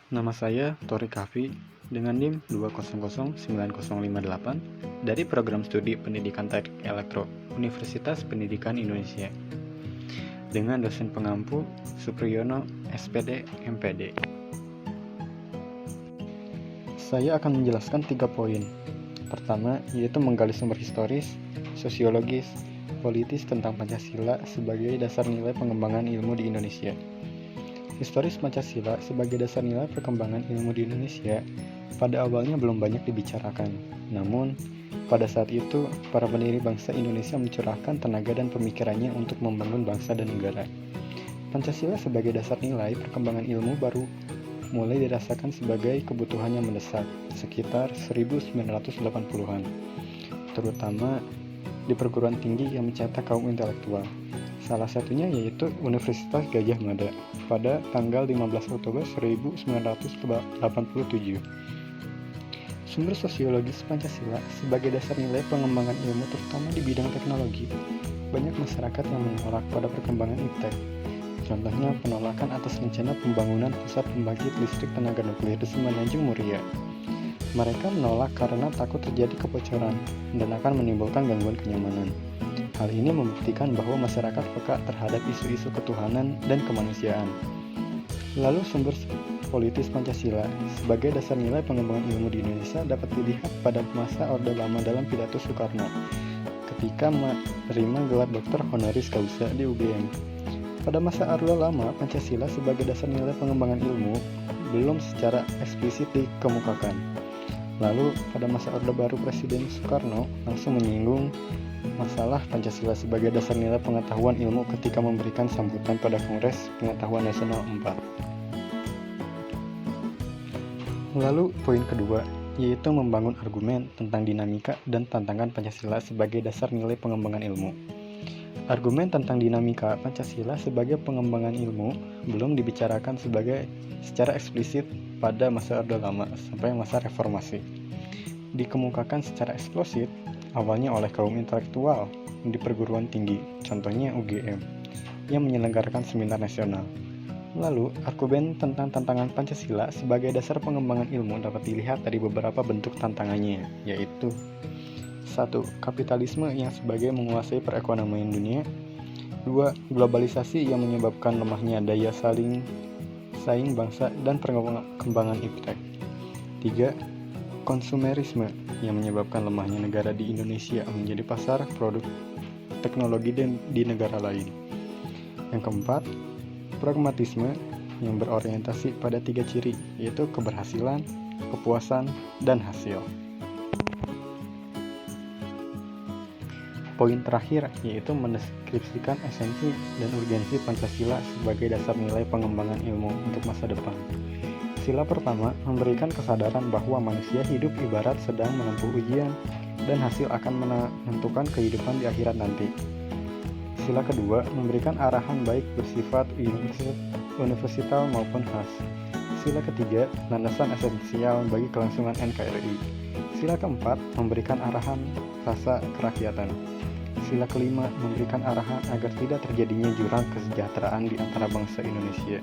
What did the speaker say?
Nama saya Tori Kafi dengan NIM 2009058 dari Program Studi Pendidikan Teknik Elektro Universitas Pendidikan Indonesia dengan dosen pengampu Supriyono SPD MPD. Saya akan menjelaskan 3 poin. Pertama, yaitu menggali sumber historis, sosiologis, politis tentang Pancasila sebagai dasar nilai pengembangan ilmu di Indonesia. Historis Pancasila sebagai dasar nilai perkembangan ilmu di Indonesia pada awalnya belum banyak dibicarakan. Namun, pada saat itu, para pendiri bangsa Indonesia mencurahkan tenaga dan pemikirannya untuk membangun bangsa dan negara. Pancasila sebagai dasar nilai perkembangan ilmu baru mulai dirasakan sebagai kebutuhan yang mendesak sekitar 1980-an, terutama di perguruan tinggi yang mencetak kaum intelektual. Salah satunya yaitu Universitas Gadjah Mada pada tanggal 15 Oktober 1987. Sumber sosiologis Pancasila sebagai dasar nilai pengembangan ilmu terutama di bidang teknologi. Banyak masyarakat yang menolak pada perkembangan iptek. Contohnya penolakan atas rencana pembangunan pusat pembangkit listrik tenaga nuklir di Semenanjung Muria. Mereka menolak karena takut terjadi kebocoran dan akan menimbulkan gangguan kenyamanan. Hal ini membuktikan bahwa masyarakat peka terhadap isu-isu ketuhanan dan kemanusiaan. Lalu sumber politis Pancasila sebagai dasar nilai pengembangan ilmu di Indonesia dapat dilihat pada masa Orde Lama dalam pidato Soekarno ketika menerima gelar doktor honoris causa di UGM. Pada masa Orde Lama, Pancasila sebagai dasar nilai pengembangan ilmu belum secara eksplisit dikemukakan. Lalu pada masa Orde Baru Presiden Soekarno langsung menyinggung masalah Pancasila sebagai dasar nilai pengetahuan ilmu ketika memberikan sambutan pada Kongres Pengetahuan Nasional 4. Lalu poin kedua, yaitu membangun argumen tentang dinamika dan tantangan Pancasila sebagai dasar nilai pengembangan ilmu. Argumen tentang dinamika Pancasila sebagai pengembangan ilmu belum dibicarakan secara eksplisit pada masa Orde Lama sampai masa Reformasi. Dikemukakan secara eksplisit awalnya oleh kaum intelektual di perguruan tinggi, contohnya UGM, yang menyelenggarakan seminar nasional. Lalu, argumen tentang tantangan Pancasila sebagai dasar pengembangan ilmu dapat dilihat dari beberapa bentuk tantangannya, yaitu 1. Kapitalisme yang sebagai menguasai perekonomian dunia. 2. Globalisasi yang menyebabkan lemahnya daya saing bangsa dan perkembangan iptek. 3. Konsumerisme yang menyebabkan lemahnya negara di Indonesia menjadi pasar produk teknologi di negara lain. Yang keempat, pragmatisme yang berorientasi pada 3 ciri, yaitu keberhasilan, kepuasan, dan hasil. Poin terakhir yaitu mendeskripsikan esensi dan urgensi Pancasila sebagai dasar nilai pengembangan ilmu untuk masa depan. Sila pertama memberikan kesadaran bahwa manusia hidup ibarat sedang menempuh ujian dan hasil akan menentukan kehidupan di akhirat nanti. Sila kedua memberikan arahan baik bersifat universal maupun khas. Sila ketiga landasan esensial bagi kelangsungan NKRI. Sila keempat memberikan arahan rasa kerakyatan. Sila kelima memberikan arahan agar tidak terjadinya jurang kesejahteraan di antara bangsa Indonesia.